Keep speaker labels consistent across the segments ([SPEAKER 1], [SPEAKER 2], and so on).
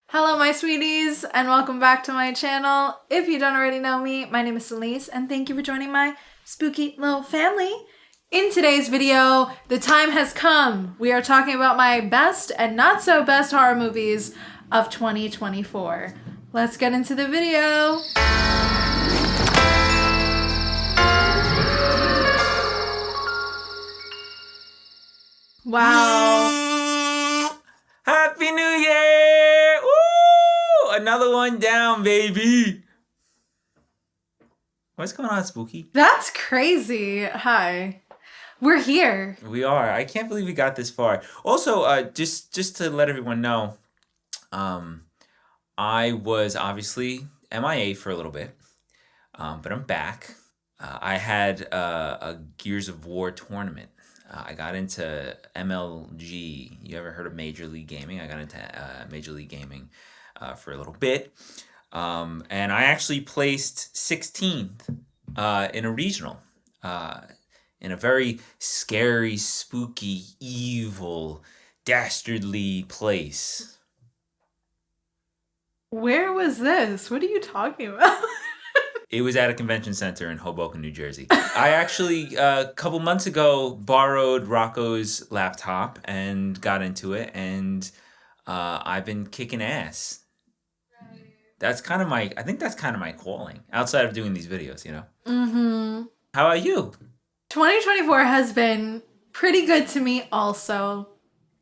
[SPEAKER 1] Hello, my sweeties, and welcome back to my channel. If you don't already know me, my name is Celise, and thank you for joining my spooky little family. In today's video, the time has come. We are talking about my best and not so best horror movies of 2024. Let's get into the video. Wow.
[SPEAKER 2] Happy New Year! Woo! Another one down, baby. What's going on, Spooky?
[SPEAKER 1] That's crazy. Hi. We're here.
[SPEAKER 2] We are. I can't believe we got this far. Also, just to let everyone know, I was obviously MIA for a little bit, but I'm back. I had a Gears of War tournament. I got into MLG. You ever heard of Major League Gaming? I got into Major League Gaming for a little bit. And I actually placed 16th in a regional. In a very scary, spooky, evil, dastardly place.
[SPEAKER 1] Where was this? What are you talking about?
[SPEAKER 2] It was at a convention center in Hoboken, New Jersey. I actually, a couple months ago, borrowed Rocco's laptop and got into it, and I've been kicking ass. That's kind of I think that's kind of my calling, outside of doing these videos, you know?
[SPEAKER 1] Mm-hmm.
[SPEAKER 2] How about you?
[SPEAKER 1] 2024 has been pretty good to me also.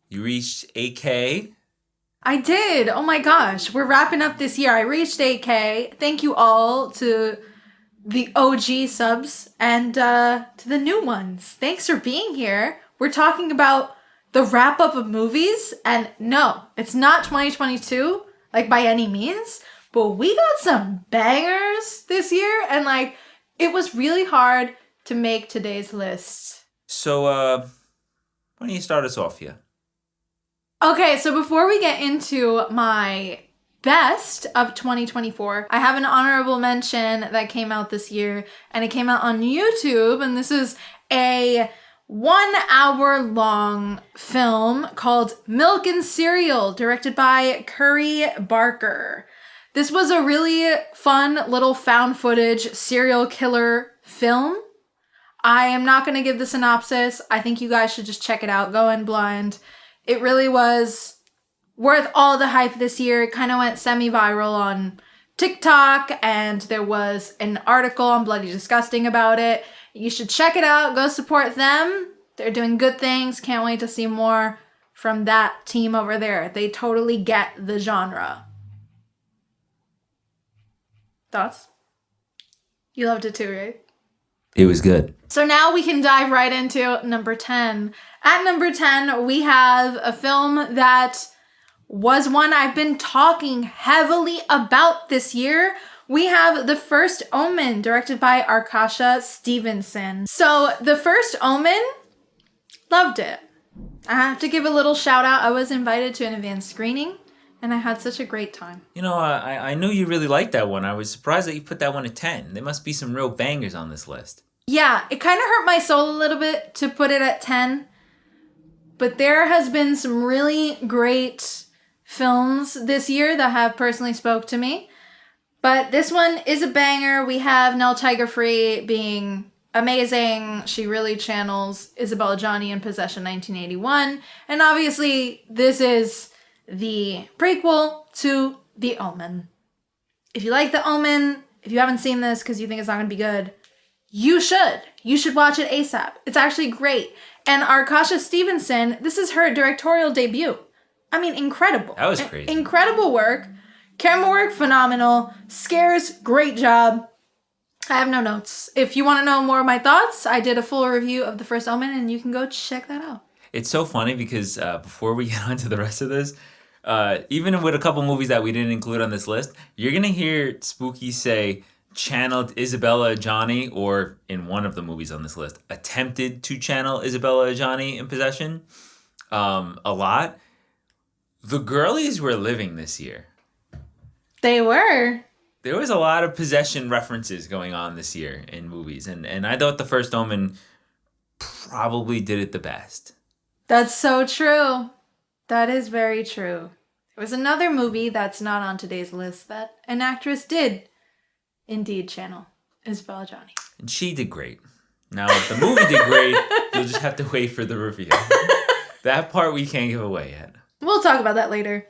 [SPEAKER 2] You reached 8K?
[SPEAKER 1] I did. Oh my gosh. We're wrapping up this year. I reached 8K. Thank you all to the OG subs and to the new ones. Thanks for being here. We're talking about the wrap up of movies. And no, it's not 2022, like by any means. But we got some bangers this year. And like, it was really hard to make today's list.
[SPEAKER 2] So, why don't you start us off here?
[SPEAKER 1] Okay, so before we get into my best of 2024, I have an honorable mention that came out this year, and it came out on YouTube, and this is a 1 hour long film called Milk and Cereal, directed by Curry Barker. This was a really fun little found footage serial killer film. I am not going to give the synopsis. I think you guys should just check it out. Go in blind. It really was worth all the hype this year. It kind of went semi-viral on TikTok, and there was an article on Bloody Disgusting about it. You should check it out. Go support them. They're doing good things. Can't wait to see more from that team over there. They totally get the genre. Thoughts? You loved it too, right?
[SPEAKER 2] It was good.
[SPEAKER 1] So now we can dive right into number 10. At number 10, we have a film that was one I've been talking heavily about this year. We have The First Omen, directed by xoxo Stevenson. So The First Omen, loved it. I have to give a little shout out. I was invited to an advanced screening, and I had such a great time.
[SPEAKER 2] You know, I knew you really liked that one. I was surprised that you put that one at 10. There must be some real bangers on this list.
[SPEAKER 1] Yeah, it kind of hurt my soul a little bit to put it at 10. But there has been some really great films this year that have personally spoke to me. But this one is a banger. We have Nell Tiger Free being amazing. She really channels Isabella Johnny in Possession 1981. And obviously, this is the prequel to The Omen. If you like The Omen, if you haven't seen this because you think it's not going to be good, you should. You should watch it ASAP. It's actually great. And xoxo Stevenson, this is her directorial debut. I mean, incredible.
[SPEAKER 2] That was crazy.
[SPEAKER 1] Incredible work. Camera work, phenomenal. Scares, great job. I have no notes. If you want to know more of my thoughts, I did a full review of The First Omen, and you can go check that out.
[SPEAKER 2] It's so funny because before we get on to the rest of this, even with a couple movies that we didn't include on this list, you're going to hear Spooky say channeled Isabella Johnny, or in one of the movies on this list, attempted to channel Isabella Johnny in Possession a lot. The girlies were living this year.
[SPEAKER 1] They were.
[SPEAKER 2] There was a lot of Possession references going on this year in movies, and I thought The First Omen probably did it the best.
[SPEAKER 1] That's so true. That is very true. There was another movie that's not on today's list that an actress did indeed channel Isabella Johnny.
[SPEAKER 2] And she did great. Now, if the movie did great, you'll just have to wait for the review. That part we can't give away yet.
[SPEAKER 1] We'll talk about that later.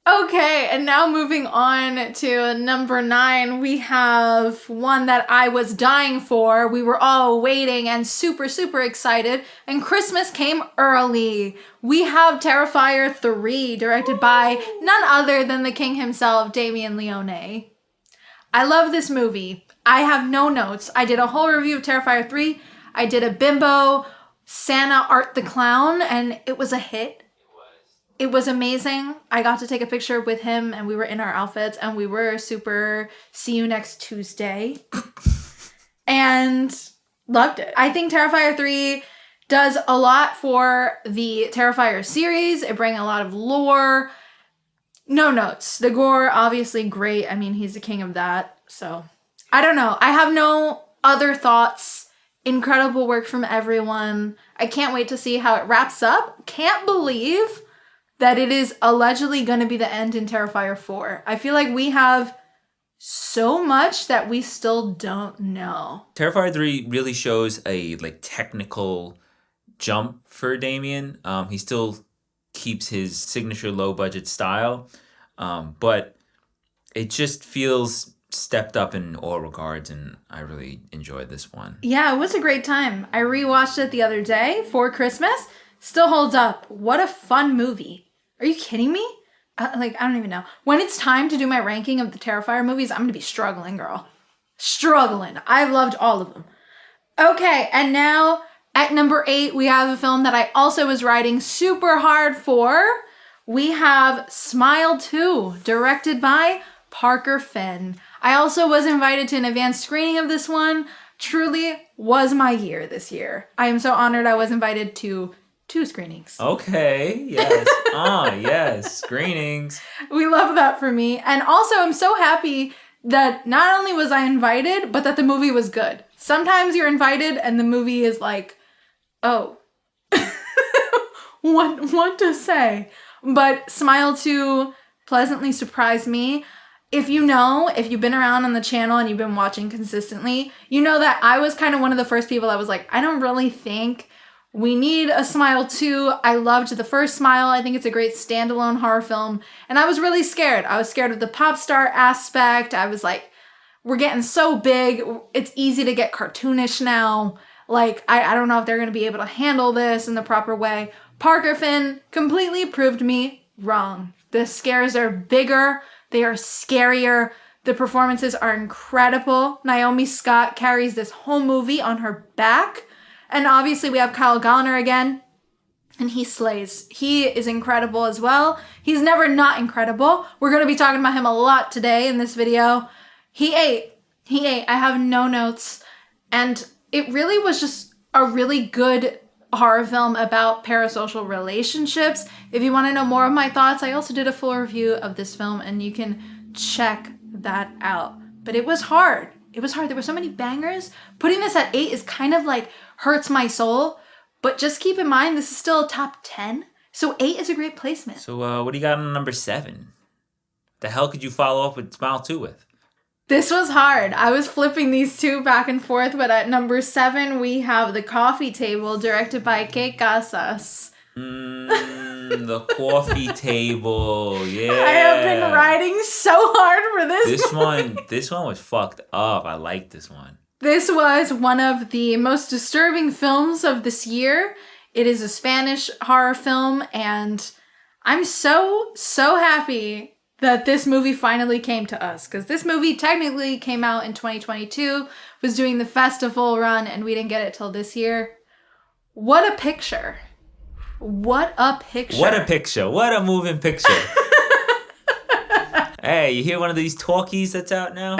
[SPEAKER 1] Okay, and now moving on to number 9, we have one that I was dying for. We were all waiting and super, super excited, and Christmas came early. We have Terrifier 3, directed by none other than the king himself, Damien Leone. I love this movie. I have no notes. I did a whole review of Terrifier 3. I did a bimbo Santa Art the Clown, and it was a hit. It was amazing. I got to take a picture with him and we were in our outfits and we were super see you next Tuesday and loved it. I think Terrifier 3 does a lot for the Terrifier series. It brings a lot of lore. No notes. The gore, obviously great. I mean, he's the king of that. So I don't know. I have no other thoughts. Incredible work from everyone. I can't wait to see how it wraps up. Can't believe that it is allegedly going to be the end in Terrifier 4. I feel like we have so much that we still don't know.
[SPEAKER 2] Terrifier 3 really shows a technical jump for Damien. He still keeps his signature low budget style, but it just feels stepped up in all regards, and I really enjoyed this one.
[SPEAKER 1] Yeah, it was a great time. I rewatched it the other day for Christmas. Still holds up. What a fun movie. Are you kidding me? I don't even know. When it's time to do my ranking of the Terrifier movies, I'm going to be struggling, girl. Struggling. I've loved all of them. Okay, and now at number 8, we have a film that I also was writing super hard for. We have Smile 2, directed by Parker Finn. I also was invited to an advanced screening of this one. Truly was my year this year. I am so honored I was invited to 2 screenings.
[SPEAKER 2] Okay, yes. Yes, screenings.
[SPEAKER 1] We love that for me. And also, I'm so happy that not only was I invited, but that the movie was good. Sometimes you're invited and the movie is like, oh, what to say? But Smile 2 pleasantly surprised me. If you've been around on the channel and you've been watching consistently, you know that I was kind of one of the first people that was like, I don't really think we need a Smile 2. I loved the first Smile. I think it's a great standalone horror film. And I was really scared. I was scared of the pop star aspect. I was like, we're getting so big. It's easy to get cartoonish now. I don't know if they're going to be able to handle this in the proper way. Parker Finn completely proved me wrong. The scares are bigger. They are scarier. The performances are incredible. Naomi Scott carries this whole movie on her back. And obviously we have Kyle Gallner again, and he slays. He is incredible as well. He's never not incredible. We're going to be talking about him a lot today in this video. He ate. I have no notes. And it really was just a really good horror film about parasocial relationships. If you want to know more of my thoughts, I also did a full review of this film, and you can check that out. But it was hard. It was hard. There were so many bangers. Putting this at 8 is kind of hurts my soul. But just keep in mind, this is still a top 10. So 8 is a great placement.
[SPEAKER 2] So what do you got on number 7? The hell could you follow up with Smile 2 with?
[SPEAKER 1] This was hard. I was flipping these 2 back and forth. But at number 7, we have The Coffee Table, directed by xoxo.
[SPEAKER 2] The Coffee Table, yeah.
[SPEAKER 1] I have been riding so hard for this.
[SPEAKER 2] This one was fucked up. I like this one.
[SPEAKER 1] This was one of the most disturbing films of this year. It is a Spanish horror film, and I'm so happy that this movie finally came to us, because this movie technically came out in 2022, was doing the festival run, and we didn't get it till this year. What a picture. What a picture.
[SPEAKER 2] What a picture. What a moving picture. Hey, you hear one of these talkies that's out now?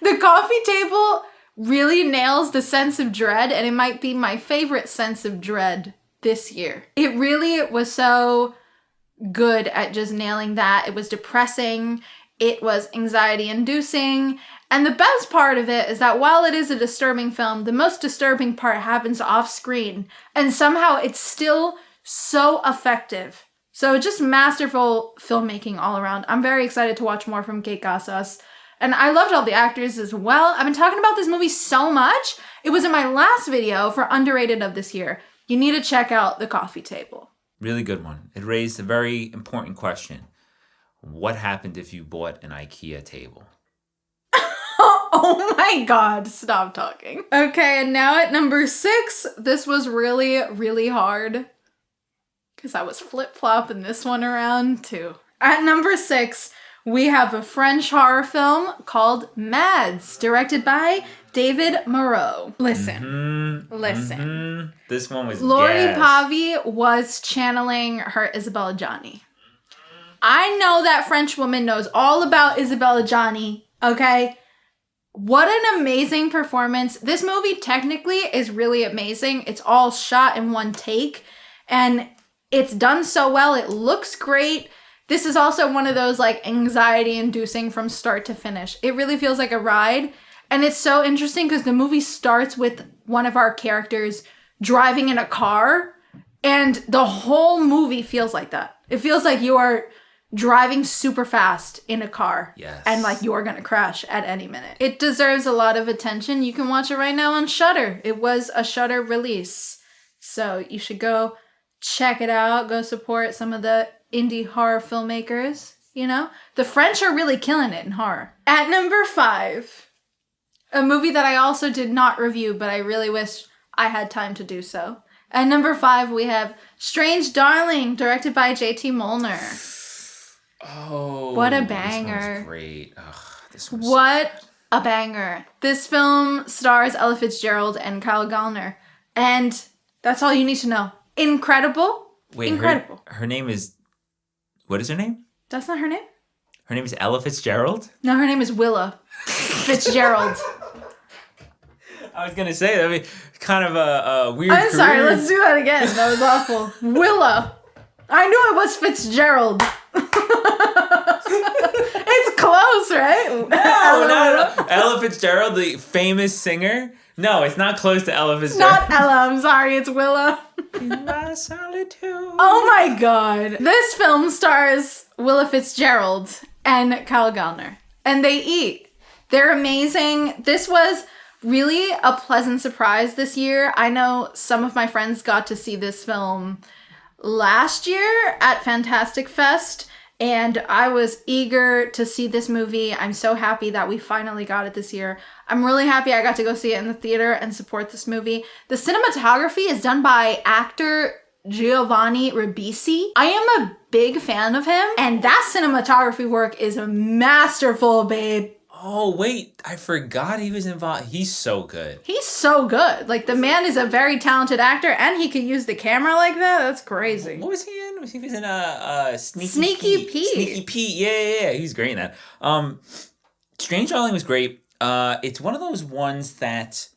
[SPEAKER 1] The Coffee Table really nails the sense of dread, and it might be my favorite sense of dread this year. It really was so good at just nailing that. It was depressing. It was anxiety-inducing. And the best part of it is that while it is a disturbing film, the most disturbing part happens off screen. And somehow it's still so effective So just masterful filmmaking all around. I'm very excited to watch more from Kate Casas. And I loved all the actors as well. I've been talking about this movie so much. It was in my last video for Underrated of this year. You need to check out The Coffee Table.
[SPEAKER 2] Really good one. It raised a very important question. What happened if you bought an IKEA table?
[SPEAKER 1] Oh my God, stop talking. Okay, and now at number 6, this was really, really hard. Because I was flip-flopping this one around too. At number 6, we have a French horror film called Mads, directed by David Moreau. Listen.
[SPEAKER 2] This one was
[SPEAKER 1] Lori
[SPEAKER 2] gas.
[SPEAKER 1] Pavi was channeling her Isabella Gianni. I know that French woman knows all about Isabella Gianni, okay? What an amazing performance. This movie technically is really amazing. It's all shot in one take, and it's done so well. It looks great. This is also one of those like anxiety-inducing from start to finish. It really feels like a ride. And it's so interesting because the movie starts with one of our characters driving in a car, and the whole movie feels like that. It feels like you are driving super fast in a car.
[SPEAKER 2] Yes.
[SPEAKER 1] And like you're gonna crash at any minute. It deserves a lot of attention. You can watch it right now on Shudder. It was a Shudder release. So you should go check it out. Go support some of the indie horror filmmakers, you know? The French are really killing it in horror. At number 5, a movie that I also did not review, but I really wish I had time to do so. At number 5, we have Strange Darling, directed by J.T. Molnar.
[SPEAKER 2] Oh,
[SPEAKER 1] what a
[SPEAKER 2] This
[SPEAKER 1] banger.
[SPEAKER 2] one's great. Ugh, this one's
[SPEAKER 1] What a banger. This film stars Ella Fitzgerald and Kyle Gallner. And that's all you need to know. Incredible.
[SPEAKER 2] Wait,
[SPEAKER 1] Incredible.
[SPEAKER 2] Her name is... What is her name?
[SPEAKER 1] That's not her name?
[SPEAKER 2] Her name is Ella Fitzgerald?
[SPEAKER 1] No, her name is Willa Fitzgerald.
[SPEAKER 2] I was going to say, I mean, kind of a weird
[SPEAKER 1] I'm sorry,
[SPEAKER 2] career.
[SPEAKER 1] let's do that again. That was awful. Willa. I knew it was Fitzgerald. It's close, right?
[SPEAKER 2] No. Ella Fitzgerald, the famous singer. No, it's not close to Ella Fitzgerald.
[SPEAKER 1] Not Ella, I'm sorry, it's Willa.
[SPEAKER 2] In my solitude.
[SPEAKER 1] Oh my God. This film stars Willa Fitzgerald and Kyle Gallner. And they eat. They're amazing. This was really a pleasant surprise this year. I know some of my friends got to see this film last year at Fantastic Fest, and I was eager to see this movie. I'm so happy that we finally got it this year. I'm really happy I got to go see it in the theater and support this movie. The cinematography is done by actor Giovanni Ribisi. I am a big fan of him, and that cinematography work is masterful, babe.
[SPEAKER 2] Oh, wait. I forgot he was involved. He's so good.
[SPEAKER 1] He's so good. Like, the man is a very talented actor, and he can use the camera like that. That's crazy.
[SPEAKER 2] What was he in? He was in
[SPEAKER 1] Sneaky Pete.
[SPEAKER 2] Sneaky Pete. Yeah. He's great in that. Strange Darling was great. It's one of those ones that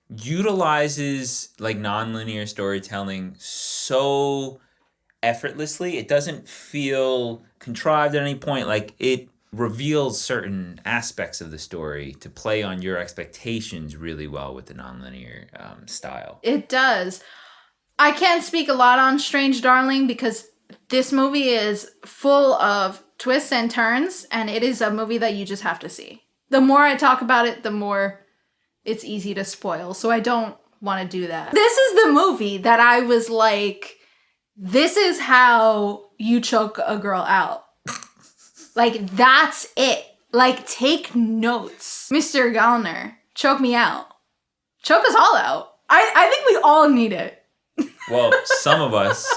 [SPEAKER 2] utilizes like nonlinear storytelling so effortlessly. It doesn't feel contrived at any point. Like, it reveals certain aspects of the story to play on your expectations really well with the nonlinear style.
[SPEAKER 1] It does. I can't speak a lot on Strange Darling because this movie is full of twists and turns, and it is a movie that you just have to see. The more I talk about it, the more it's easy to spoil, so I don't want to do that. This is the movie that I was like, this is how you choke a girl out. Like, that's it. Like, take notes. Mr. Gallner, choke me out. Choke us all out. I think we all need it.
[SPEAKER 2] Well, some of us,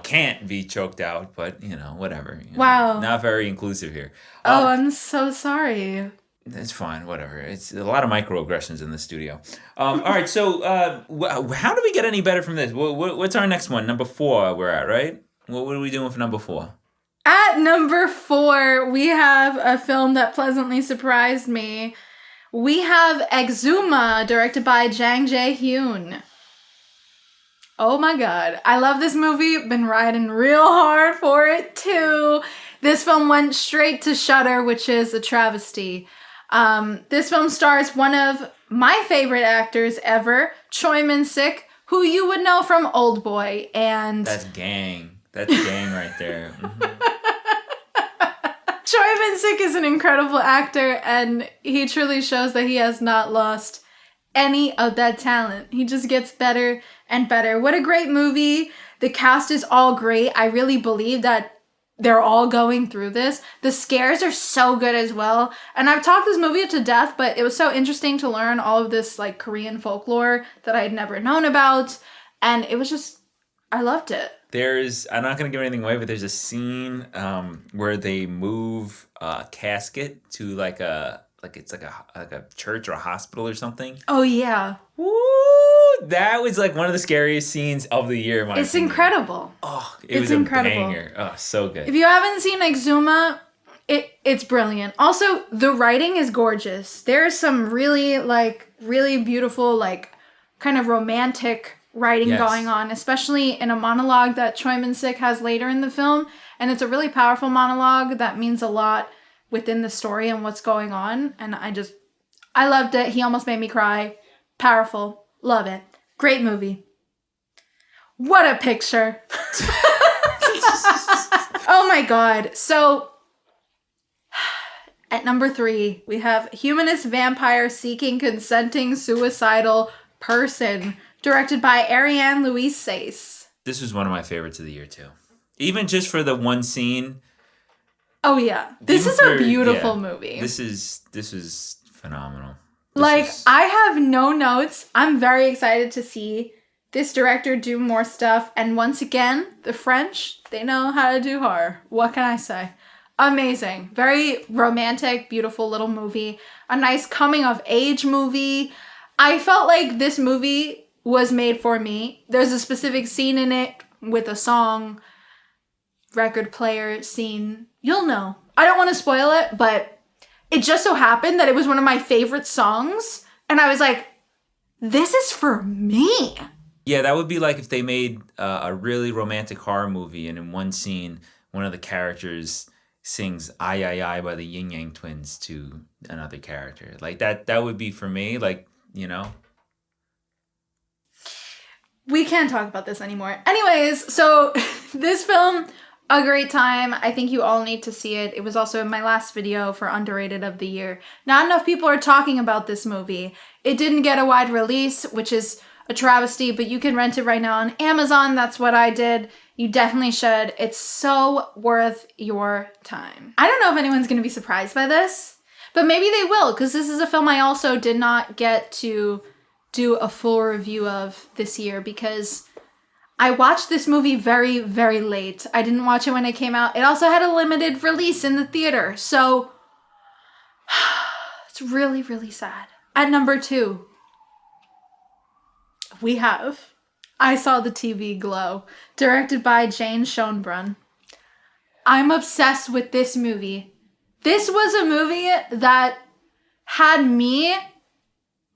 [SPEAKER 2] can't be choked out, but, whatever.
[SPEAKER 1] Wow.
[SPEAKER 2] Not very inclusive here.
[SPEAKER 1] Oh, I'm so sorry.
[SPEAKER 2] It's fine, whatever. It's a lot of microaggressions in the studio. All right, so how do we get any better from this? What's our next one? Number 4 we're at, right? What are we doing for number 4?
[SPEAKER 1] At number 4, we have a film that pleasantly surprised me. We have Exuma, directed by Jang Jae-hyun. Oh my God. I love this movie. Been riding real hard for it too. This film went straight to Shudder, which is a travesty. This film stars one of my favorite actors ever, Choi Min-sik, who you would know from Oldboy and...
[SPEAKER 2] That's gang. That's gang right there.
[SPEAKER 1] Choi Min-sik is an incredible actor, and he truly shows that he has not lost any of that talent. He just gets better and better. What a great movie. The cast is all great. I really believe that they're all going through this. The scares are so good as well. And I've talked this movie to death, but it was so interesting to learn all of this like Korean folklore that I had never known about. And it was just, I loved it.
[SPEAKER 2] I'm not going to give anything away, but there's a scene where they move a casket to it's like a church or a hospital or something.
[SPEAKER 1] Oh, yeah.
[SPEAKER 2] Woo! That was like one of the scariest scenes of the year,
[SPEAKER 1] It's opinion. Incredible.
[SPEAKER 2] Oh, it's was incredible. A banger. Oh, so good.
[SPEAKER 1] If you haven't seen Exuma, it's brilliant. Also, the writing is gorgeous. There's some really beautiful, like, kind of romantic writing going on, especially in a monologue that Choi Min-sik has later in the film. And it's a really powerful monologue that means a lot within the story and what's going on. And I loved it. He almost made me cry. Powerful. Love it. Great movie. What a picture. Oh my God. So at number 3, we have Humanist Vampire Seeking Consenting Suicidal Person, directed by Ariane Louise Sace.
[SPEAKER 2] This was one of my favorites of the year too. Even just for the one scene.
[SPEAKER 1] Oh yeah. This is a beautiful movie.
[SPEAKER 2] This is phenomenal.
[SPEAKER 1] I have no notes. I'm very excited to see this director do more stuff. And once again, the French, they know how to do horror. What can I say? Amazing. Very romantic, beautiful little movie. A nice coming of age movie. I felt like this movie was made for me. There's a specific scene in it with a song, record player scene. You'll know. I don't want to spoil it, but it just so happened that it was one of my favorite songs. And I was like, this is for me.
[SPEAKER 2] Yeah, that would be like if they made a really romantic horror movie and in one scene, one of the characters sings "Ay Ay Ay" by the Yin Yang Twins to another character. Like that would be for me, like, you know.
[SPEAKER 1] We can't talk about this anymore. Anyways, so this film, a great time. I think you all need to see it. It was also in my last video for Underrated of the Year. Not enough people are talking about this movie. It didn't get a wide release, which is a travesty, but you can rent it right now on Amazon. That's what I did. You definitely should. It's so worth your time. I don't know if anyone's going to be surprised by this, but maybe they will, because this is a film I also did not get to do a full review of this year because I watched this movie very, very late. I didn't watch it when it came out. It also had a limited release in the theater, so it's really, really sad. At number 2, we have I Saw the TV Glow, directed by Jane Schoenbrunn. I'm obsessed with this movie. This was a movie that had me,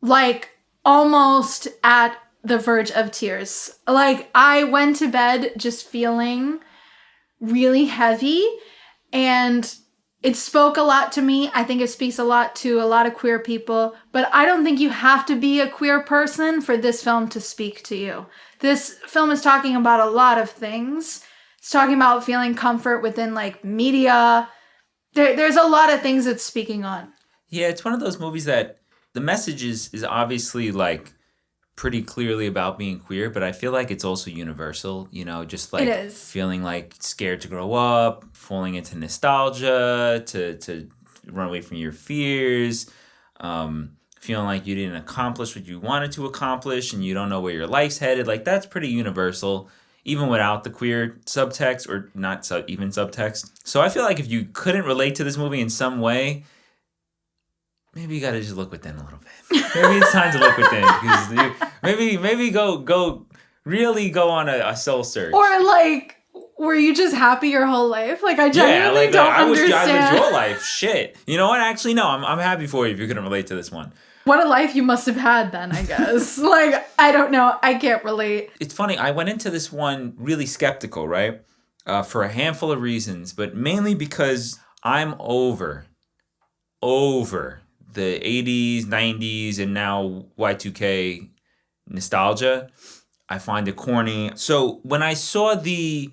[SPEAKER 1] like, almost at the verge of tears. Like, I went to bed just feeling really heavy, and it spoke a lot to me. I think it speaks a lot to a lot of queer people, but I don't think you have to be a queer person for this film to speak to you. This film is talking about a lot of things. It's talking about feeling comfort within, like, media. There's a lot of things it's speaking on.
[SPEAKER 2] Yeah, it's one of those movies that the message is obviously, like, pretty clearly about being queer, but I feel like it's also universal, you know, just like feeling like scared to grow up, falling into nostalgia, to run away from your fears, feeling like you didn't accomplish what you wanted to accomplish and you don't know where your life's headed. Like, that's pretty universal, even without the queer subtext or not even subtext. So I feel like if you couldn't relate to this movie in some way, maybe you gotta just look within a little bit. Maybe it's time to look within, because maybe go really go on a soul search.
[SPEAKER 1] Or, like, were you just happy your whole life? Like, I genuinely don't understand.
[SPEAKER 2] I wish I lived your life. Shit. You know what? Actually, no. I'm happy for you if you couldn't relate to this one.
[SPEAKER 1] What a life you must have had then, I guess. Like, I don't know. I can't relate.
[SPEAKER 2] It's funny. I went into this one really skeptical, right? For a handful of reasons, but mainly because I'm over the 80s, 90s, and now Y2K nostalgia. I find it corny. So when I saw the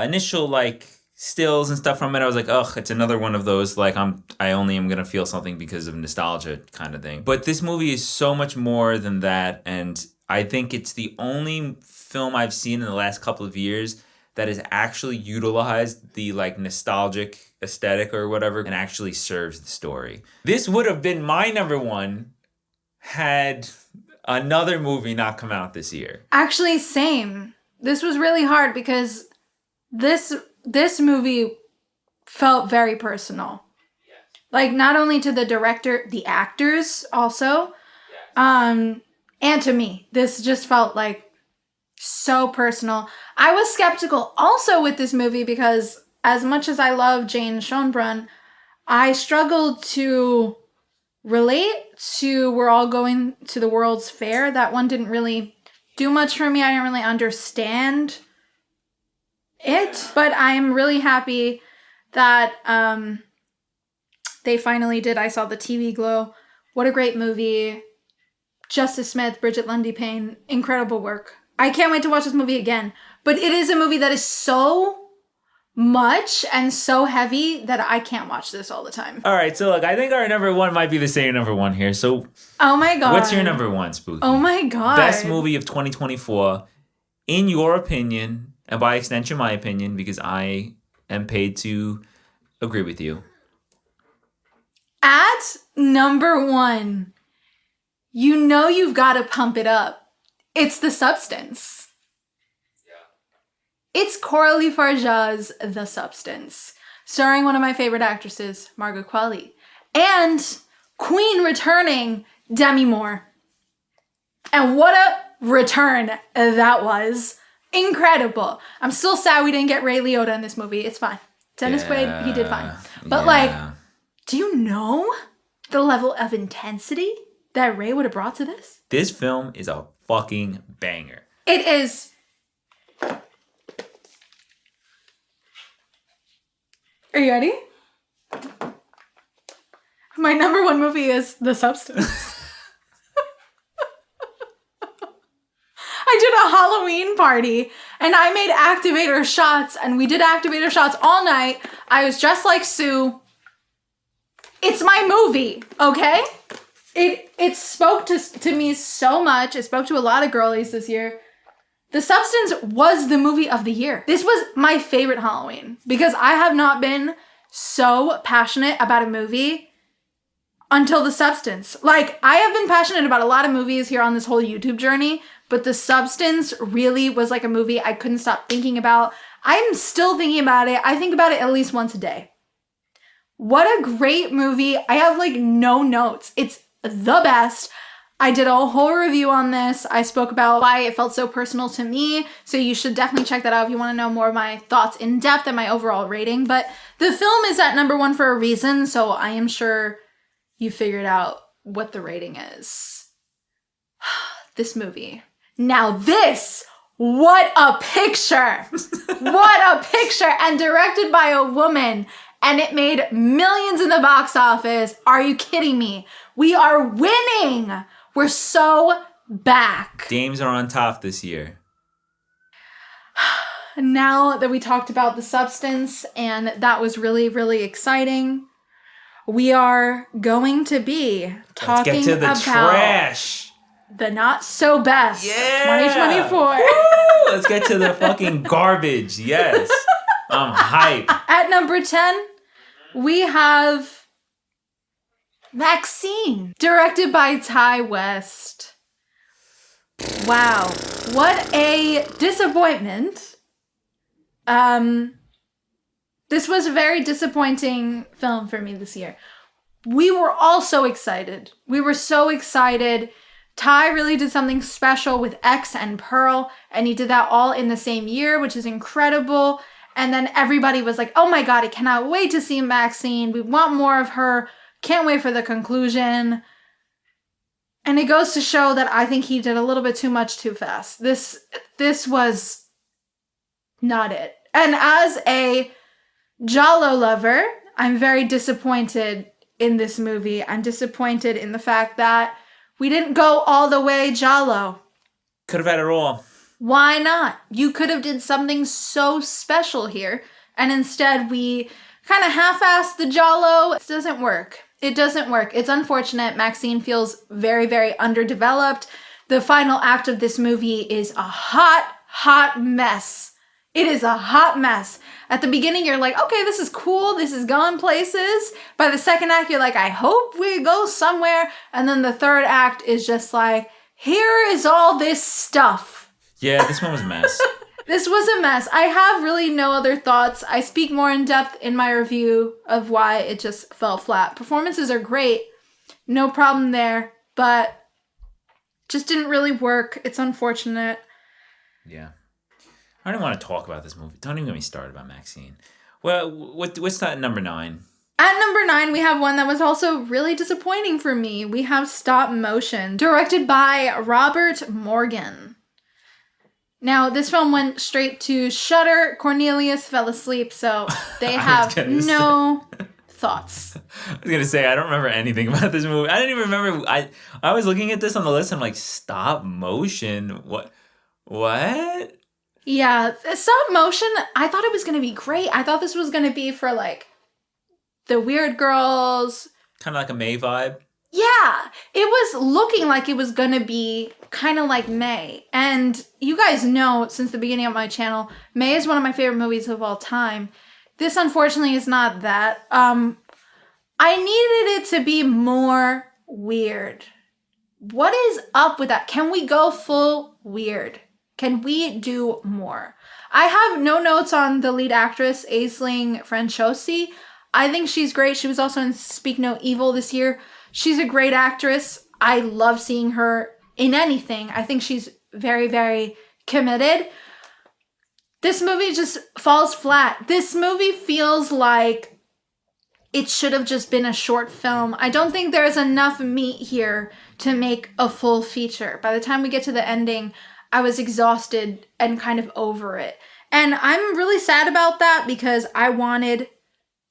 [SPEAKER 2] initial like stills and stuff from it, I was like, ugh, it's another one of those like I only am gonna feel something because of nostalgia kind of thing. But this movie is so much more than that, and I think it's the only film I've seen in the last couple of years that has actually utilized the like nostalgic aesthetic or whatever and actually serves the story. This would have been my number one had another movie not come out this year.
[SPEAKER 1] Actually, same. This was really hard because this movie felt very personal. Like not only to the director, the actors also, and to me. This just felt like so personal. I was skeptical also with this movie because as much as I love Jane Schoenbrunn, I struggled to relate to We're All Going to the World's Fair. That one didn't really do much for me. I didn't really understand it, but I'm really happy that they finally did. I saw the TV Glow. What a great movie. Justice Smith, Bridget Lundy Payne, incredible work. I can't wait to watch this movie again. But it is a movie that is so much and so heavy that I can't watch this all the time.
[SPEAKER 2] All right, so look, I think our number one might be the same number one here. So,
[SPEAKER 1] oh my god,
[SPEAKER 2] what's your number one, Spooky?
[SPEAKER 1] Oh my god,
[SPEAKER 2] best movie of 2024, in your opinion, and by extension, my opinion, because I am paid to agree with you.
[SPEAKER 1] At number one, you know you've got to pump it up. It's The Substance. It's Coralie Farjah's The Substance, starring one of my favorite actresses, Margot Qualley, and Queen returning, Demi Moore. And what a return that was. Incredible. I'm still sad we didn't get Ray Liotta in this movie. It's fine. Dennis Quaid, he did fine. But like, do you know the level of intensity that Ray would have brought to this?
[SPEAKER 2] This film is a fucking banger.
[SPEAKER 1] It is. Are you ready? My number one movie is The Substance. I did a Halloween party and I made activator shots and we did activator shots all night. I was dressed like Sue. It's my movie, okay? It spoke to me so much. It spoke to a lot of girlies this year. The Substance was the movie of the year. This was my favorite Halloween because I have not been so passionate about a movie until The Substance. Like, I have been passionate about a lot of movies here on this whole YouTube journey, but The Substance really was like a movie I couldn't stop thinking about. I'm still thinking about it. I think about it at least once a day. What a great movie. I have like no notes. It's the best. I did a whole review on this. I spoke about why it felt so personal to me. So you should definitely check that out if you want to know more of my thoughts in depth and my overall rating. But the film is at number one for a reason. So I am sure you figured out what the rating is. This movie. Now this, what a picture. What a picture. And directed by a woman. And it made millions in the box office. Are you kidding me? We are winning. We're so back.
[SPEAKER 2] Dames are on top this year.
[SPEAKER 1] Now that we talked about The Substance, and that was really, really exciting, we are going to be talking
[SPEAKER 2] Let's get to the
[SPEAKER 1] about
[SPEAKER 2] trash.
[SPEAKER 1] The not so best 2024.
[SPEAKER 2] Woo! Let's get to the fucking garbage. Yes. I'm hype.
[SPEAKER 1] At number 10, we have Vaccine, directed by Ty West. Wow, what a disappointment. This was a very disappointing film for me this year. We were all so excited. We were so excited. Ty really did something special with X and Pearl, and he did that all in the same year, which is incredible. And then everybody was like, oh my God, I cannot wait to see Maxine. We want more of her. Can't wait for the conclusion. And it goes to show that I think he did a little bit too much too fast. This was not it. And as a Giallo lover, I'm very disappointed in this movie. I'm disappointed in the fact that we didn't go all the way Giallo.
[SPEAKER 2] Could have had it all.
[SPEAKER 1] Why not? You could have did something so special here, and instead we kind of half-assed the Jalo. It doesn't work. It doesn't work. It's unfortunate. Maxine feels very, very underdeveloped. The final act of this movie is a hot mess. It is a hot mess. At the beginning, you're like, okay, this is cool. This is going places. By the second act, you're like, I hope we go somewhere. And then the third act is just like, here is all this stuff.
[SPEAKER 2] Yeah, this one was a mess.
[SPEAKER 1] This was a mess. I have really no other thoughts. I speak more in depth in my review of why it just fell flat. Performances are great. No problem there. But just didn't really work. It's unfortunate.
[SPEAKER 2] Yeah. I don't want to talk about this movie. Don't even get me started about Maxine. Well, what's that number 9?
[SPEAKER 1] At number 9, we have one that was also really disappointing for me. We have Stop Motion, directed by Robert Morgan. Now, this film went straight to Shudder. Cornelius fell asleep, so they have no thoughts.
[SPEAKER 2] I was gonna say I don't remember anything about this movie. I didn't even remember. I was looking at this on the list. And I'm like, stop motion. What?
[SPEAKER 1] Yeah, stop motion. I thought it was gonna be great. I thought this was gonna be for like the weird girls.
[SPEAKER 2] Kind of like a May vibe.
[SPEAKER 1] Yeah, it was looking like it was gonna be kind of like May. And you guys know since the beginning of my channel, May is one of my favorite movies of all time. This unfortunately is not that. I needed it to be more weird. What is up with that? Can we go full weird? Can we do more? I have no notes on the lead actress, Aisling Franciosi. I think she's great. She was also in Speak No Evil this year. She's a great actress. I love seeing her in anything. I think she's very, very committed. This movie just falls flat. This movie feels like it should have just been a short film. I don't think there's enough meat here to make a full feature. By the time we get to the ending, I was exhausted and kind of over it. And I'm really sad about that because I wanted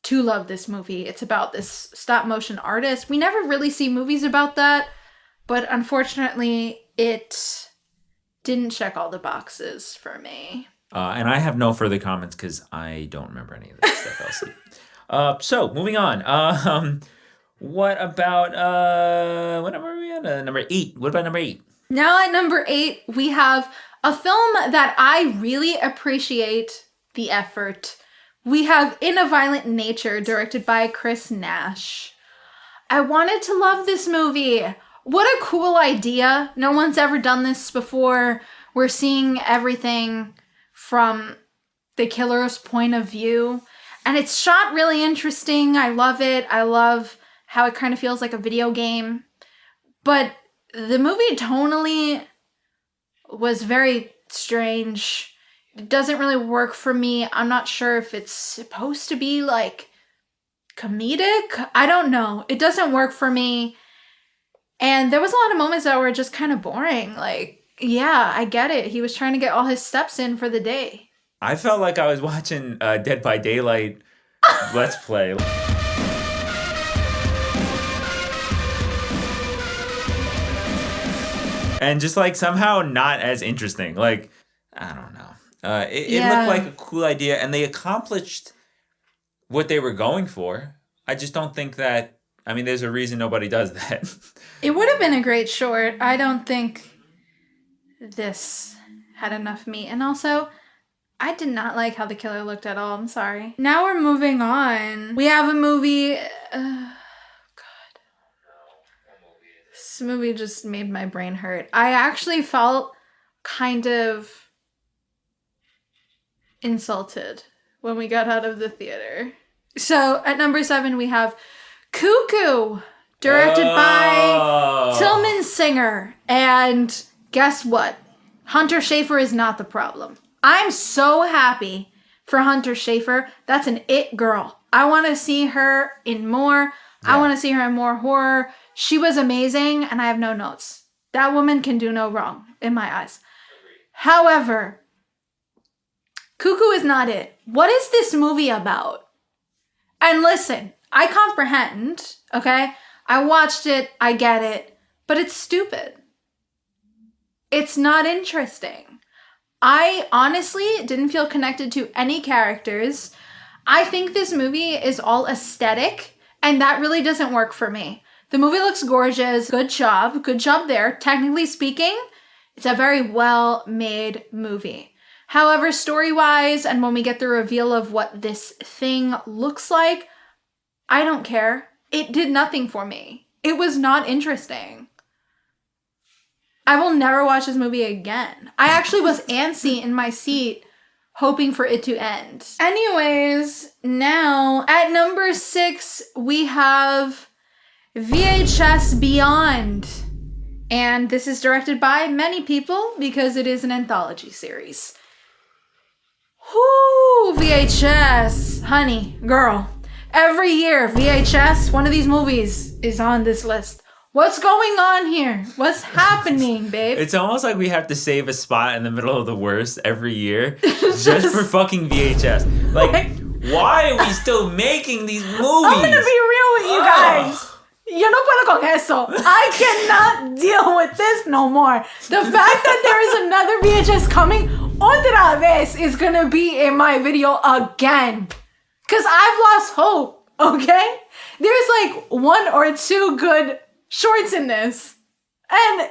[SPEAKER 1] to love this movie. It's about this stop motion artist. We never really see movies about that, but unfortunately it didn't check all the boxes for me.
[SPEAKER 2] And I have no further comments because I don't remember any of this stuff else. So moving on. What about what number are we on? Number 8. What about number 8?
[SPEAKER 1] Now at number 8, we have a film that I really appreciate the effort. We have In a Violent Nature, directed by Chris Nash. I wanted to love this movie. What a cool idea. No one's ever done this before. We're seeing everything from the killer's point of view. And it's shot really interesting. I love it. I love how it kind of feels like a video game. But the movie tonally was very strange. It doesn't really work for me. I'm not sure if it's supposed to be like comedic. I don't know. It doesn't work for me. And there was a lot of moments that were just kind of boring. Like, yeah, I get it. He was trying to get all his steps in for the day.
[SPEAKER 2] I felt like I was watching Dead by Daylight Let's Play. And just like somehow not as interesting. Like, I don't know. It looked like a cool idea, and they accomplished what they were going for. I just don't think that, I mean, there's a reason nobody does that.
[SPEAKER 1] It would have been a great short. I don't think this had enough meat. And also, I did not like how the killer looked at all. I'm sorry. Now we're moving on. We have a movie. God. This movie just made my brain hurt. I actually felt kind of insulted when we got out of the theater. So at number 7, we have Cuckoo, directed by Tillman Singer. And guess what? Hunter Schafer is not the problem. I'm so happy for Hunter Schafer. That's an it girl. I want to see her in more. Yeah. I want to see her in more horror. She was amazing, and I have no notes. That woman can do no wrong in my eyes. However, Cuckoo is not it. What is this movie about? And listen, I comprehend, okay? I watched it, I get it, but it's stupid. It's not interesting. I honestly didn't feel connected to any characters. I think this movie is all aesthetic, and that really doesn't work for me. The movie looks gorgeous. Good job there. Technically speaking, it's a very well-made movie. However, story-wise, and when we get the reveal of what this thing looks like, I don't care. It did nothing for me. It was not interesting. I will never watch this movie again. I actually was antsy in my seat, hoping for it to end. Anyways, now at number 6, we have VHS Beyond. And this is directed by many people because it is an anthology series. Whoo, VHS. Honey, girl. Every year, VHS, one of these movies is on this list. What's going on here? What's happening, babe?
[SPEAKER 2] It's almost like we have to save a spot in the middle of the worst every year just for fucking VHS. Like, why are we still making these movies?
[SPEAKER 1] I'm gonna be real with you guys. Yo no puedo con eso. I cannot deal with this no more. The fact that there is another VHS coming otra vez is gonna be in my video again. Because I've lost hope, okay? There's like 1 or 2 good shorts in this. And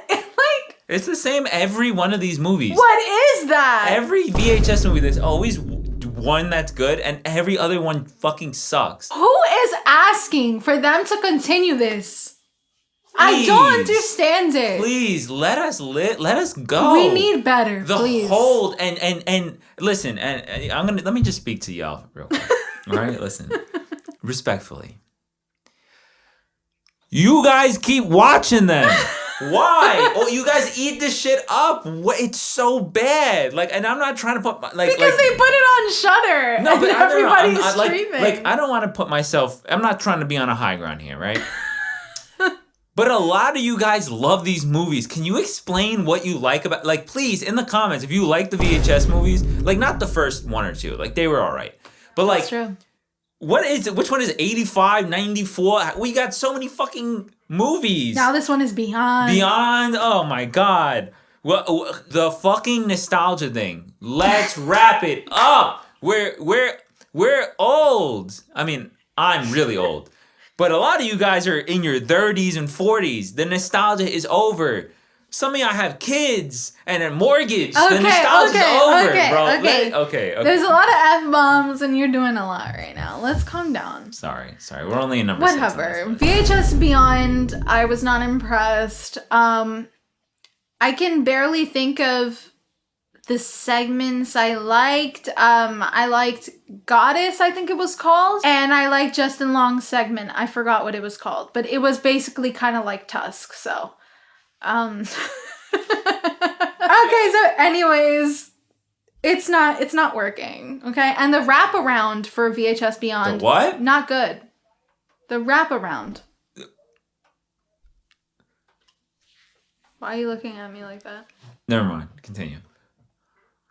[SPEAKER 2] it's the same every one of these movies.
[SPEAKER 1] What is that?
[SPEAKER 2] Every VHS movie, there's always one that's good and every other one fucking sucks.
[SPEAKER 1] Who is asking for them to continue this? Please, I don't understand it.
[SPEAKER 2] Please, let us go.
[SPEAKER 1] We need better,
[SPEAKER 2] the
[SPEAKER 1] please.
[SPEAKER 2] Hold and listen, and let me just speak to y'all real quick. All right, listen. Respectfully. You guys keep watching them. Why? Oh, you guys eat this shit up. What? It's so bad. Like, and I'm not trying to put because
[SPEAKER 1] they put it on Shudder.
[SPEAKER 2] No, but
[SPEAKER 1] everybody's streaming.
[SPEAKER 2] Like, I don't want to put myself. I'm not trying to be on a high ground here, right? But a lot of you guys love these movies. Can you explain what you like about? Like, please, in the comments, if you like the VHS movies, like not the first 1 or 2, like they were all right, but like.
[SPEAKER 1] That's true.
[SPEAKER 2] What is it? Which one is it? 85, 94? We got so many fucking movies.
[SPEAKER 1] Now this one is Beyond.
[SPEAKER 2] Beyond? Oh my God. Well, the fucking nostalgia thing. Let's wrap it up. We're old. I mean, I'm really old. But a lot of you guys are in your 30s and 40s. The nostalgia is over. Some of y'all have kids and a mortgage. The nostalgia's over, bro. Okay.
[SPEAKER 1] There's a lot of F-bombs and you're doing a lot right now. Let's calm down.
[SPEAKER 2] Sorry. We're only in number 6.
[SPEAKER 1] Whatever. VHS Beyond, I was not impressed. I can barely think of the segments I liked. I liked Goddess, I think it was called. And I liked Justin Long's segment. I forgot what it was called. But it was basically kind of like Tusk, so... Okay, so anyways, it's not working, okay? And the wraparound for VHS Beyond...
[SPEAKER 2] The what?
[SPEAKER 1] Not good. The wraparound. Why are you looking at me like that?
[SPEAKER 2] Never mind. Continue.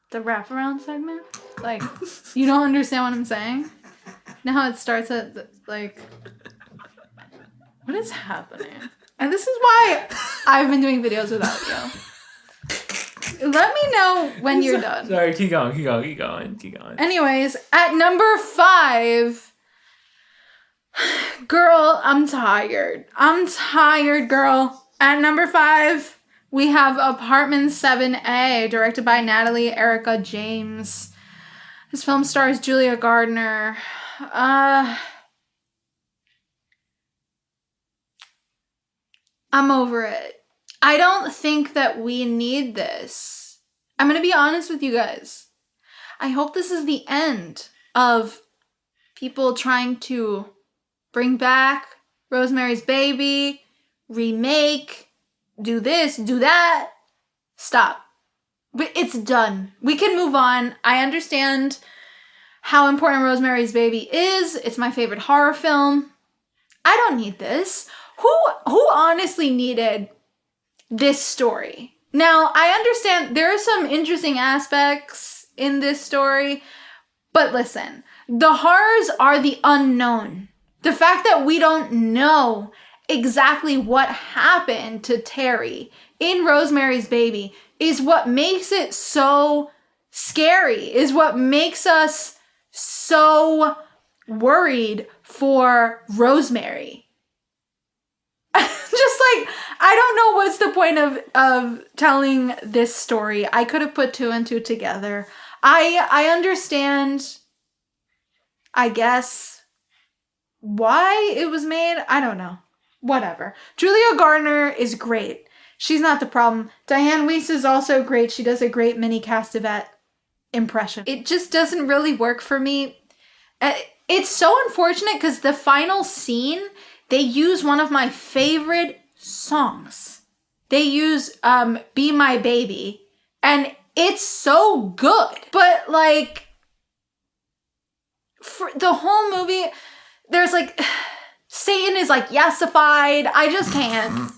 [SPEAKER 1] The wraparound segment? Like, you don't understand what I'm saying? Now how it starts at, like... What is happening? And this is why I've been doing videos without you. Let me know when you're done.
[SPEAKER 2] Sorry, keep going.
[SPEAKER 1] Anyways, at number 5, girl, I'm tired. Girl. At number 5, we have Apartment 7A, directed by Natalie Erica James. This film stars Julia Gardner. I'm over it. I don't think that we need this. I'm going to be honest with you guys. I hope this is the end of people trying to bring back Rosemary's Baby, remake, do this, do that. Stop. But it's done. We can move on. I understand how important Rosemary's Baby is. It's my favorite horror film. I don't need this. Who honestly needed this story? Now, I understand there are some interesting aspects in this story, but listen, the horrors are the unknown. The fact that we don't know exactly what happened to Terry in Rosemary's Baby is what makes it so scary, is what makes us so worried for Rosemary. Just like, I don't know what's the point of telling this story. I could have put 2 and 2 together. I understand, I guess, why it was made. I don't know. Whatever. Julia Garner is great. She's not the problem. Diane Weiss is also great. She does a great Minnie Castevet impression. It just doesn't really work for me. It's so unfortunate because the final scene, they use one of my favorite songs. They use Be My Baby, and it's so good. But like, for the whole movie, there's like, Satan is like yesified. I just can't.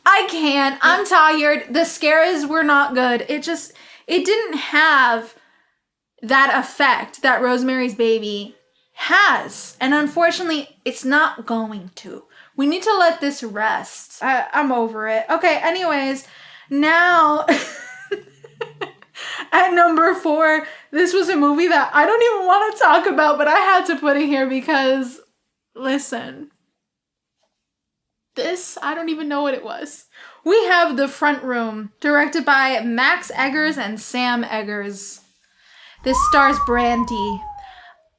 [SPEAKER 1] I can't. I'm tired. The scares were not good. It didn't have that effect that Rosemary's Baby has. And unfortunately, it's not going to. We need to let this rest. I'm over it. Okay, anyways, now at number 4, this was a movie that I don't even want to talk about, but I had to put it here because, listen, this, I don't even know what it was. We have The Front Room, directed by Max Eggers and Sam Eggers. This stars Brandy.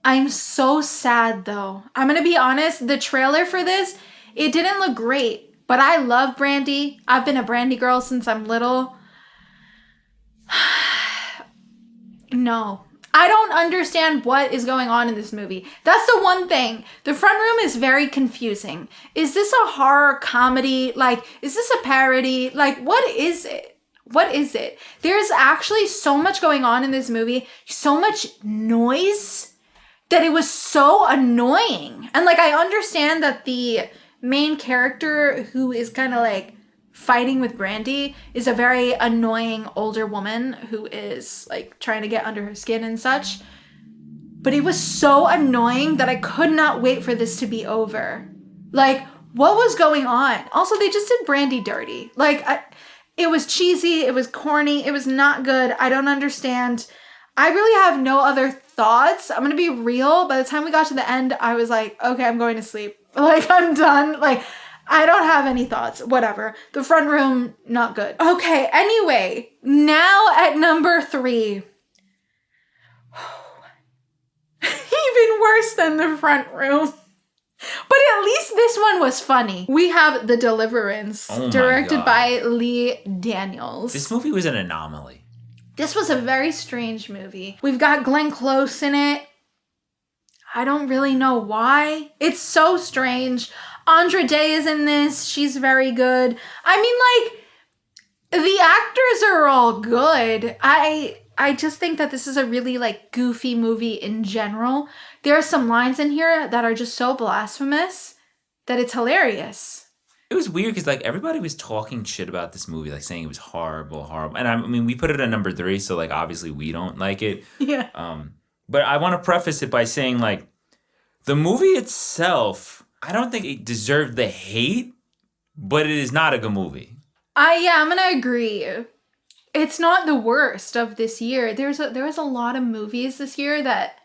[SPEAKER 1] I'm so sad though. I'm gonna be honest, the trailer for this, it didn't look great, but I love Brandy. I've been a Brandy girl since I'm little. No. I don't understand what is going on in this movie. That's the one thing. The Front Room is very confusing. Is this a horror comedy? Like, is this a parody? Like, what is it? What is it? There's actually so much going on in this movie, so much noise, that it was so annoying. And like, I understand that the main character who is kind of like fighting with Brandy is a very annoying older woman who is like trying to get under her skin and such. But it was so annoying that I could not wait for this to be over. Like, what was going on? Also, they just did Brandy dirty. Like, it was cheesy, it was corny, it was not good. I don't understand. I really have no other thoughts. I'm gonna be real. By the time we got to the end, I was like, okay, I'm going to sleep. Like, I'm done. Like, I don't have any thoughts. Whatever. The Front Room, not good. Okay, anyway, now at number 3. Even worse than The Front Room. But at least this one was funny. We have The Deliverance, directed by Lee Daniels.
[SPEAKER 2] This movie was an anomaly.
[SPEAKER 1] This was a very strange movie. We've got Glenn Close in it. I don't really know why. It's so strange. Andra Day is in this. She's very good. I mean, like, the actors are all good. I just think that this is a really, like, goofy movie in general. There are some lines in here that are just so blasphemous that it's hilarious.
[SPEAKER 2] It was weird because, like, everybody was talking shit about this movie, like, saying it was horrible. And I mean, we put it at number 3, so, like, obviously we don't like it.
[SPEAKER 1] Yeah.
[SPEAKER 2] But I want to preface it by saying, like, the movie itself, I don't think it deserved the hate, but it is not a good movie.
[SPEAKER 1] I'm gonna agree. It's not the worst of this year. There was a lot of movies this year that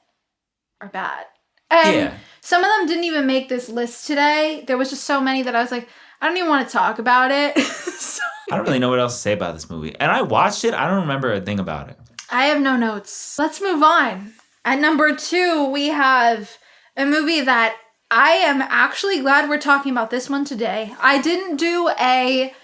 [SPEAKER 1] are bad. And some of them didn't even make this list today. There was just so many that I was like, I don't even want to talk about it. So,
[SPEAKER 2] I don't really know what else to say about this movie. And I watched it. I don't remember a thing about it.
[SPEAKER 1] I have no notes. Let's move on. At number 2, we have a movie that I am actually glad we're talking about this one today. I didn't do a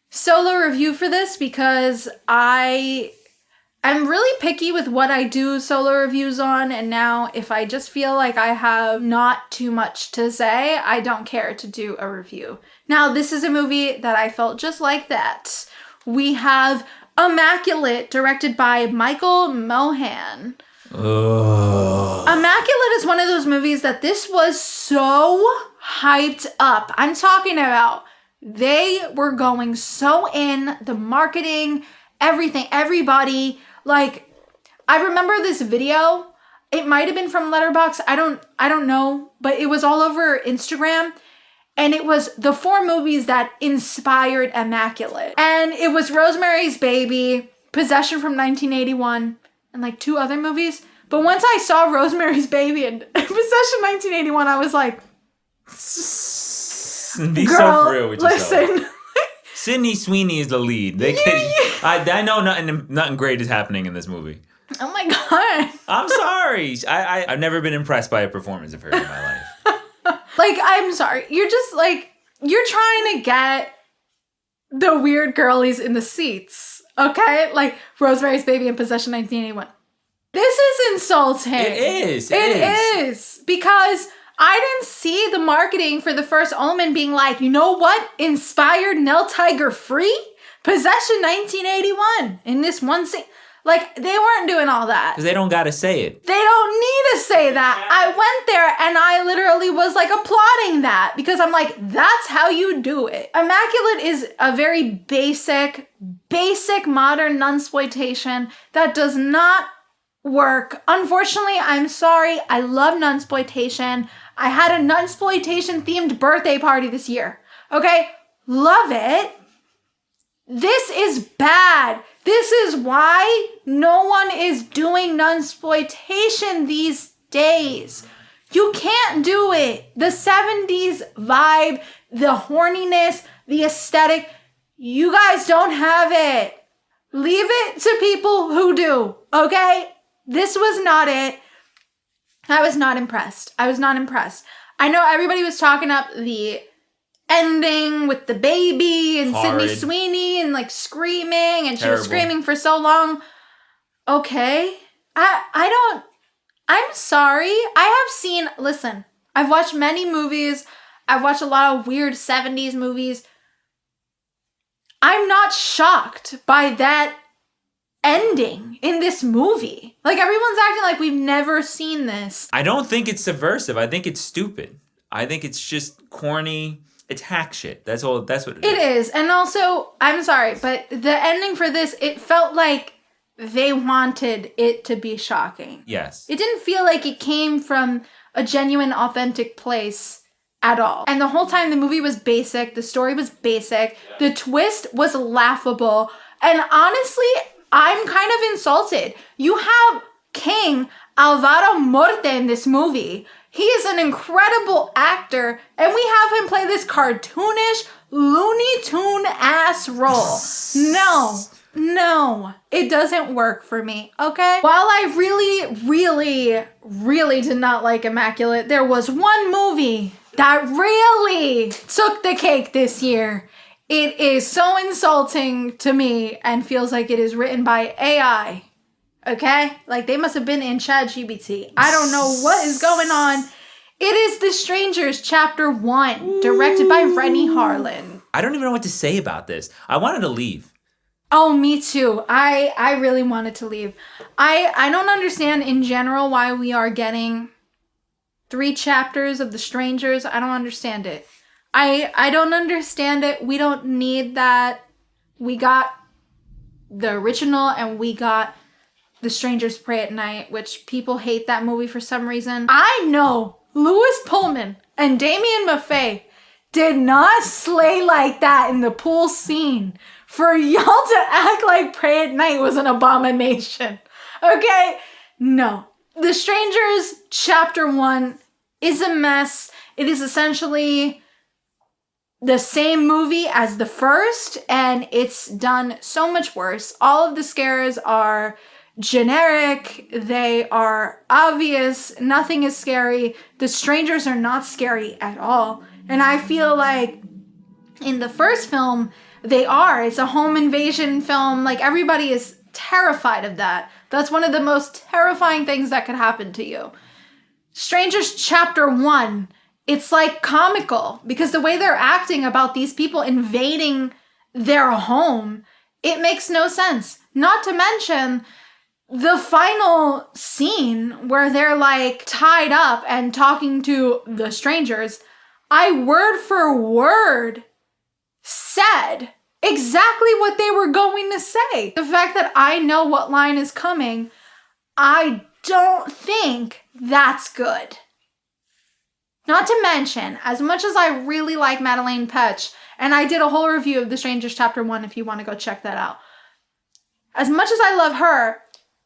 [SPEAKER 1] solo review for this because I'm really picky with what I do solo reviews on, and now if I just feel like I have not too much to say, I don't care to do a review. Now, this is a movie that I felt just like that. We have Immaculate, directed by Michael Mohan. Immaculate is one of those movies that this was so hyped up. I'm talking about they were going so in, the marketing, everything, everybody. Like, I remember this video. It might have been from Letterboxd. I don't know, but it was all over Instagram. And it was the 4 movies that inspired Immaculate. And it was Rosemary's Baby, Possession from 1981, and like 2 other movies. But once I saw Rosemary's Baby and Possession 1981, I was like,
[SPEAKER 2] be
[SPEAKER 1] girl,
[SPEAKER 2] so real with
[SPEAKER 1] listen.
[SPEAKER 2] Sydney Sweeney is the lead. I know nothing great is happening in this movie.
[SPEAKER 1] Oh my God.
[SPEAKER 2] I'm sorry. I've never been impressed by a performance of her in my life.
[SPEAKER 1] Like, I'm sorry. You're just like, you're trying to get the weird girlies in the seats. Okay? Like Rosemary's Baby and Possession 1981. This is insulting.
[SPEAKER 2] It is.
[SPEAKER 1] It is. Because I didn't see the marketing for the first Omen being like, you know what? Inspired Nell Tiger Free? Possession 1981 in this one scene. Like, they weren't doing all that.
[SPEAKER 2] Because they don't got to say it.
[SPEAKER 1] They don't need to say that. I went there and I literally was like applauding that because I'm like, that's how you do it. Immaculate is a very basic modern nunsploitation that does not work. Unfortunately, I'm sorry. I love nunsploitation. I had a nunsploitation themed birthday party this year. Okay? Love it. This is bad. This is why no one is doing nunsploitation these days. You can't do it. The 70s vibe, the horniness, the aesthetic, you guys don't have it. Leave it to people who do, okay? This was not it. I was not impressed. I know everybody was talking up the ending with the baby and
[SPEAKER 2] Horrid.
[SPEAKER 1] Sydney Sweeney and like screaming and she was
[SPEAKER 2] Terrible.
[SPEAKER 1] screaming for so long. Okay. I'm sorry. Listen, I've watched many movies. I've watched a lot of weird 70s movies. I'm not shocked by that ending in this movie. Like everyone's acting like we've never seen this.
[SPEAKER 2] I don't think it's subversive. I think it's stupid. I think it's just corny. It's hack shit. That's what it is.
[SPEAKER 1] It is. And also, I'm sorry, but the ending for this, it felt like they wanted it to be shocking.
[SPEAKER 2] Yes.
[SPEAKER 1] It didn't feel like it came from a genuine, authentic place at all. And the whole time the movie was basic, the story was basic, the twist was laughable. And honestly, I'm kind of insulted. You have King Alvaro Morte in this movie. He is an incredible actor, and we have him play this cartoonish, Looney Tune ass role. No, it doesn't work for me, okay? While I really did not like Immaculate, there was one movie that really took the cake this year. It is so insulting to me and feels like it is written by AI. Okay? Like they must have been in ChatGPT. I don't know what is going on. It is The Strangers Chapter 1, directed by Rennie Harlan.
[SPEAKER 2] I don't even know what to say about this. I wanted to leave.
[SPEAKER 1] Oh, me too. I really wanted to leave. I don't understand in general why we are getting 3 chapters of The Strangers. I don't understand it. I don't understand it. We don't need that. We got the original and we got The Strangers Pray at Night, which people hate that movie for some reason. I know Louis Pullman and Damien Maffei did not slay like that in the pool scene. For y'all to act like Pray at Night was an abomination. Okay? No. The Strangers Chapter 1 is a mess. It is essentially the same movie as the first, and it's done so much worse. All of the scares are generic. They are obvious. Nothing is scary. The strangers are not scary at all. And I feel like in the first film, they are. It's a home invasion film. Like, everybody is terrified of that. That's one of the most terrifying things that could happen to you. Strangers Chapter 1, it's like comical because the way they're acting about these people invading their home, it makes no sense. Not to mention the final scene where they're like tied up and talking to the strangers. I word for word said exactly what they were going to say. The fact that I know what line is coming, I don't think that's good. Not to mention, as much as I really like Madeleine Petsch, and I did a whole review of The Strangers Chapter 1 if you want to go check that out. As much as I love her,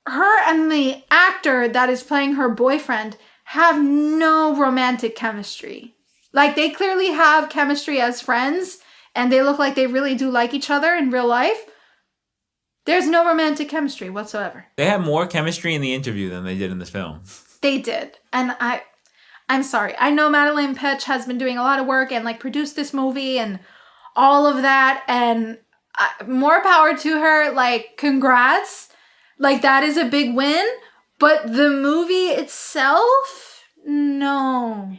[SPEAKER 1] her and the actor that is playing her boyfriend have no romantic chemistry. Like, they clearly have chemistry as friends, and they look like they really do like each other in real life. There's no romantic chemistry whatsoever.
[SPEAKER 2] They had more chemistry in the interview than they did in the film.
[SPEAKER 1] They did. And I'm sorry. I know Madeline Petch has been doing a lot of work and like produced this movie and all of that, and more power to her. Like, congrats. Like, that is a big win. But the movie itself, no.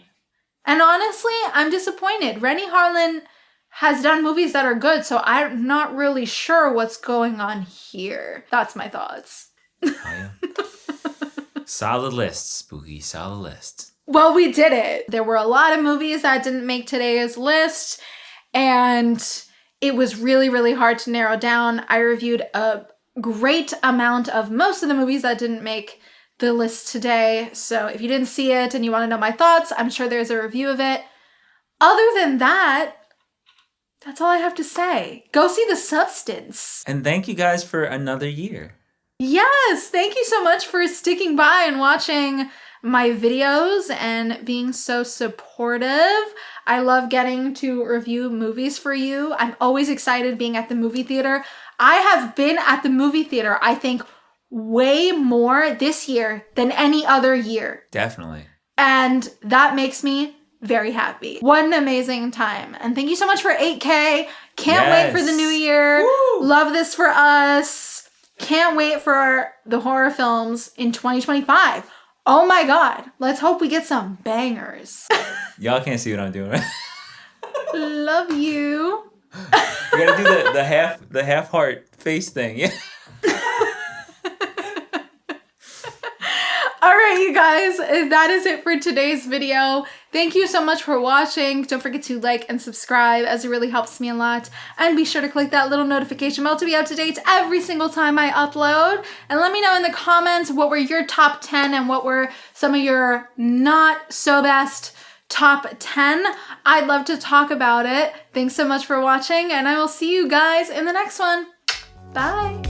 [SPEAKER 1] And honestly, I'm disappointed. Rennie Harlan has done movies that are good, so I'm not really sure what's going on here. That's my thoughts.
[SPEAKER 2] Oh, yeah. Solid list, Spooky. Solid list.
[SPEAKER 1] Well, we did it. There were a lot of movies that didn't make today's list, and it was really, really hard to narrow down. I reviewed a great amount of most of the movies that didn't make the list today. So if you didn't see it and you want to know my thoughts, I'm sure there's a review of it. Other than that, that's all I have to say. Go see The Substance.
[SPEAKER 2] And thank you guys for another year.
[SPEAKER 1] Yes, thank you so much for sticking by and watching my videos and being so supportive. I love getting to review movies for you. I'm always excited being at the movie theater. I have been at the movie theater, I think, way more this year than any other year.
[SPEAKER 2] Definitely.
[SPEAKER 1] And that makes me very happy. What an amazing time. And thank you so much for 8K. Can't wait for the new year.
[SPEAKER 2] Woo!
[SPEAKER 1] Love this for us. Can't wait for the horror films in 2025. Oh my God. Let's hope we get some bangers.
[SPEAKER 2] Y'all can't see what I'm doing, right?
[SPEAKER 1] Love you.
[SPEAKER 2] We gotta do the half heart face thing. Yeah.
[SPEAKER 1] All right, you guys, that is it for today's video. Thank you so much for watching. Don't forget to like and subscribe, as it really helps me a lot. And be sure to click that little notification bell to be up to date every single time I upload. And let me know in the comments what were your top 10 and what were some of your not so best top 10. I'd love to talk about it. Thanks so much for watching, and I will see you guys in the next one. Bye.